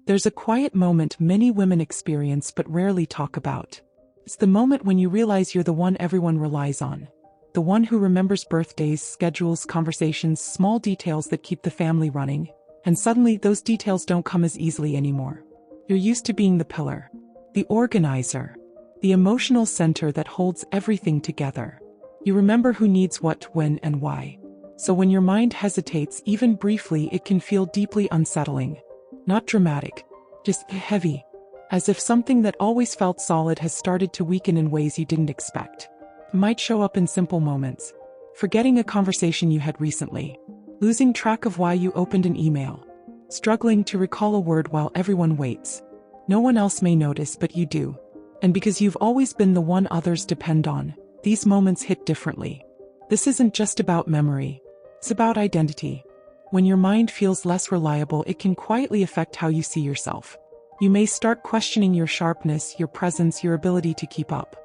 There's a quiet moment many women experience but rarely talk about. It's the moment when you realize you're the one everyone relies on. The one who remembers birthdays, schedules, conversations, small details that keep the family running. And suddenly those details don't come as easily anymore. You're used to being the pillar, the organizer, the emotional center that holds everything together. You remember who needs what, when, and why. So when your mind hesitates, even briefly, it can feel deeply unsettling. Not dramatic, just heavy. As if something that always felt solid has started to weaken in ways you didn't expect. It might show up in simple moments. Forgetting a conversation you had recently. Losing track of why you opened an email. Struggling to recall a word while everyone waits. No one else may notice, but you do. And because you've always been the one others depend on, these moments hit differently. This isn't just about memory. It's about identity. When your mind feels less reliable, it can quietly affect how you see yourself. You may start questioning your sharpness, your presence, your ability to keep up.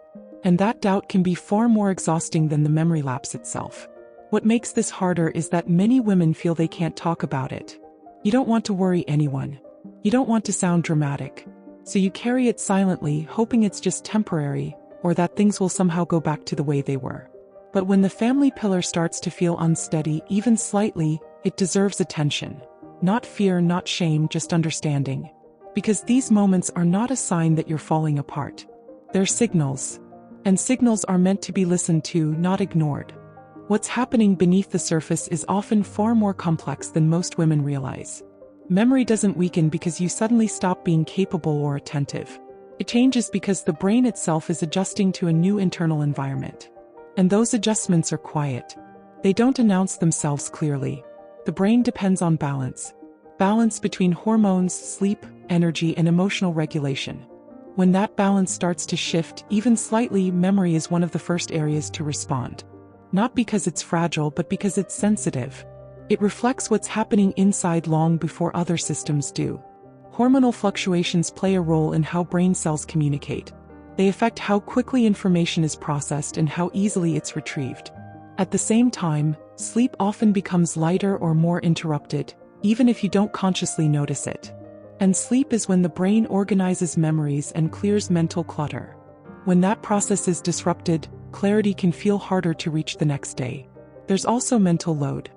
And that doubt can be far more exhausting than the memory lapse itself. What makes this harder is that many women feel they can't talk about it. You don't want to worry anyone. You don't want to sound dramatic. So you carry it silently, hoping it's just temporary, or that things will somehow go back to the way they were. But when the family pillar starts to feel unsteady, even slightly, it deserves attention. Not fear, not shame, just understanding. Because these moments are not a sign that you're falling apart. They're signals. And signals are meant to be listened to, not ignored. What's happening beneath the surface is often far more complex than most women realize. Memory doesn't weaken because you suddenly stop being capable or attentive. It changes because the brain itself is adjusting to a new internal environment. And those adjustments are quiet. They don't announce themselves clearly. The brain depends on balance. Balance between hormones, sleep, energy, and emotional regulation. When that balance starts to shift, even slightly, memory is one of the first areas to respond. Not because it's fragile, but because it's sensitive. It reflects what's happening inside long before other systems do. Hormonal fluctuations play a role in how brain cells communicate. They affect how quickly information is processed and how easily it's retrieved. At the same time, sleep often becomes lighter or more interrupted, even if you don't consciously notice it. And sleep is when the brain organizes memories and clears mental clutter. When that process is disrupted, clarity can feel harder to reach the next day. There's also mental load.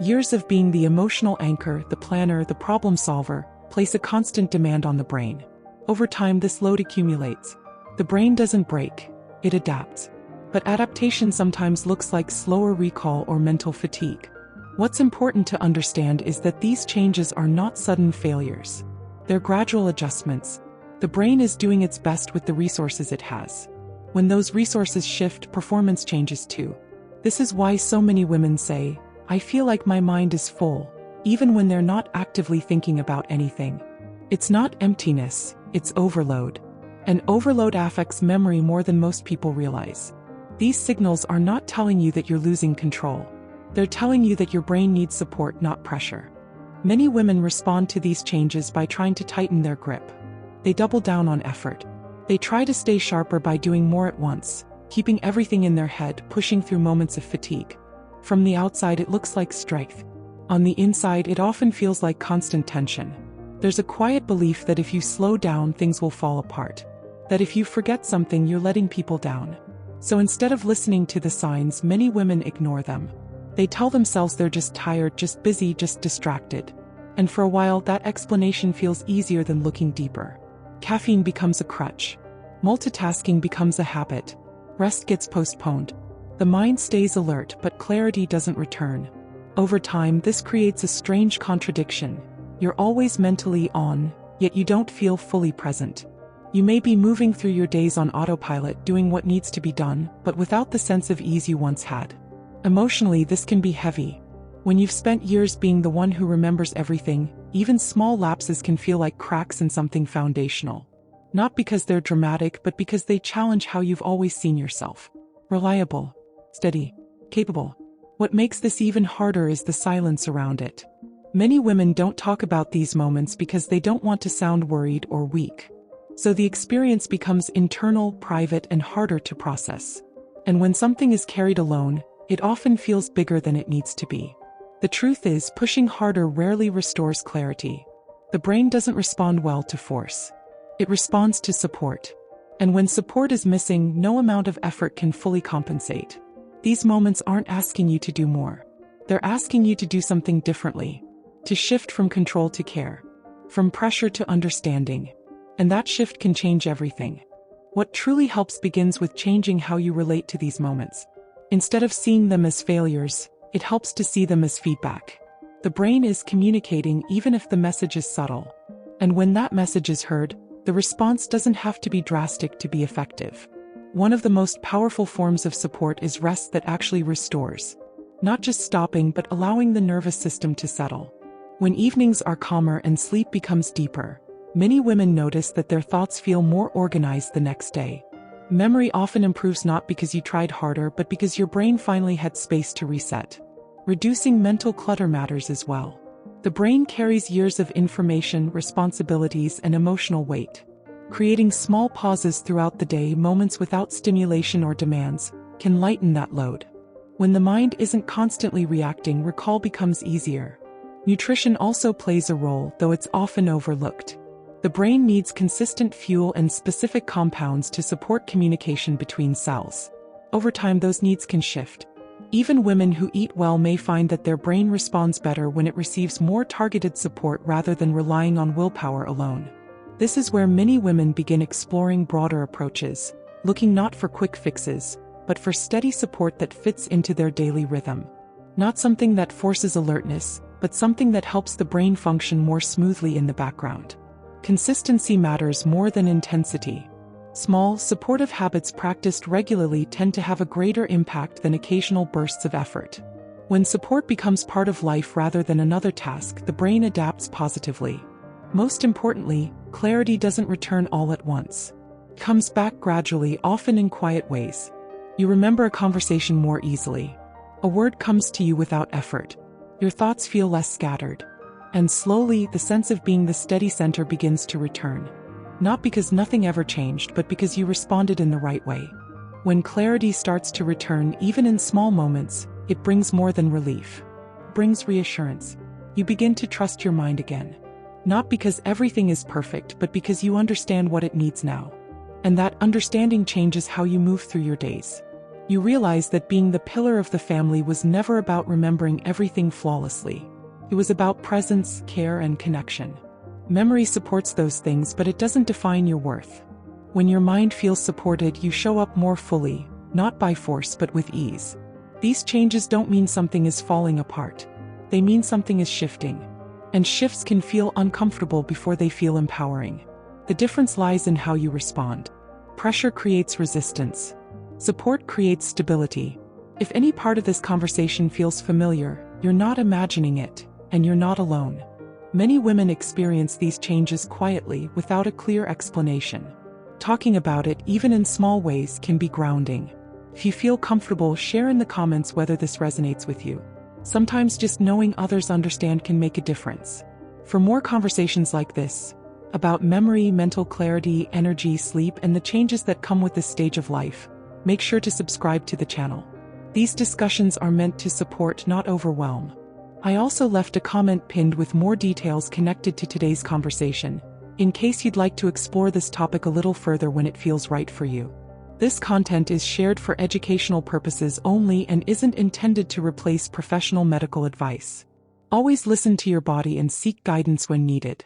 Years of being the emotional anchor, the planner, the problem solver, place a constant demand on the brain. Over time, this load accumulates. The brain doesn't break, it adapts. But adaptation sometimes looks like slower recall or mental fatigue. What's important to understand is that these changes are not sudden failures. They're gradual adjustments. The brain is doing its best with the resources it has. When those resources shift, performance changes too. This is why so many women say, "I feel like my mind is full," even when they're not actively thinking about anything. It's not emptiness, it's overload. And overload affects memory more than most people realize. These signals are not telling you that you're losing control. They're telling you that your brain needs support, not pressure. Many women respond to these changes by trying to tighten their grip. They double down on effort. They try to stay sharper by doing more at once, keeping everything in their head, pushing through moments of fatigue. From the outside, it looks like strength. On the inside, it often feels like constant tension. There's a quiet belief that if you slow down, things will fall apart. That if you forget something, you're letting people down. So instead of listening to the signs, many women ignore them. They tell themselves they're just tired, just busy, just distracted. And for a while, that explanation feels easier than looking deeper. Caffeine becomes a crutch. Multitasking becomes a habit. Rest gets postponed. The mind stays alert, but clarity doesn't return. Over time, this creates a strange contradiction. You're always mentally on, yet you don't feel fully present. You may be moving through your days on autopilot, doing what needs to be done, but without the sense of ease you once had. Emotionally, this can be heavy. When you've spent years being the one who remembers everything, even small lapses can feel like cracks in something foundational. Not because they're dramatic, but because they challenge how you've always seen yourself. Reliable, steady, capable. What makes this even harder is the silence around it. Many women don't talk about these moments because they don't want to sound worried or weak. So the experience becomes internal, private, and harder to process. And when something is carried alone, it often feels bigger than it needs to be. The truth is, pushing harder rarely restores clarity. The brain doesn't respond well to force. It responds to support. And when support is missing, no amount of effort can fully compensate. These moments aren't asking you to do more. They're asking you to do something differently. To shift from control to care. From pressure to understanding. And that shift can change everything. What truly helps begins with changing how you relate to these moments. Instead of seeing them as failures, it helps to see them as feedback. The brain is communicating even if the message is subtle. And when that message is heard, the response doesn't have to be drastic to be effective. One of the most powerful forms of support is rest that actually restores. Not just stopping, but allowing the nervous system to settle. When evenings are calmer and sleep becomes deeper, many women notice that their thoughts feel more organized the next day. Memory often improves not because you tried harder, but because your brain finally had space to reset. Reducing mental clutter matters as well. The brain carries years of information, responsibilities, and emotional weight. Creating small pauses throughout the day, moments without stimulation or demands, can lighten that load. When the mind isn't constantly reacting, recall becomes easier. Nutrition also plays a role, though it's often overlooked. The brain needs consistent fuel and specific compounds to support communication between cells. Over time, those needs can shift. Even women who eat well may find that their brain responds better when it receives more targeted support rather than relying on willpower alone. This is where many women begin exploring broader approaches, looking not for quick fixes, but for steady support that fits into their daily rhythm. Not something that forces alertness, but something that helps the brain function more smoothly in the background. Consistency matters more than intensity. Small, supportive habits practiced regularly tend to have a greater impact than occasional bursts of effort. When support becomes part of life rather than another task, the brain adapts positively. Most importantly, clarity doesn't return all at once. It comes back gradually, often in quiet ways. You remember a conversation more easily. A word comes to you without effort. Your thoughts feel less scattered. And slowly, the sense of being the steady center begins to return. Not because nothing ever changed, but because you responded in the right way. When clarity starts to return, even in small moments, it brings more than relief. It brings reassurance. You begin to trust your mind again. Not because everything is perfect, but because you understand what it needs now. And that understanding changes how you move through your days. You realize that being the pillar of the family was never about remembering everything flawlessly. It was about presence, care, and connection. Memory supports those things, but it doesn't define your worth. When your mind feels supported, you show up more fully, not by force but with ease. These changes don't mean something is falling apart. They mean something is shifting. And shifts can feel uncomfortable before they feel empowering. The difference lies in how you respond. Pressure creates resistance. Support creates stability. If any part of this conversation feels familiar, you're not imagining it, and you're not alone. Many women experience these changes quietly without a clear explanation. Talking about it, even in small ways, can be grounding. If you feel comfortable, share in the comments whether this resonates with you. Sometimes just knowing others understand can make a difference. For more conversations like this, about memory, mental clarity, energy, sleep, and the changes that come with this stage of life, make sure to subscribe to the channel. These discussions are meant to support, not overwhelm. I also left a comment pinned with more details connected to today's conversation, in case you'd like to explore this topic a little further when it feels right for you. This content is shared for educational purposes only and isn't intended to replace professional medical advice. Always listen to your body and seek guidance when needed.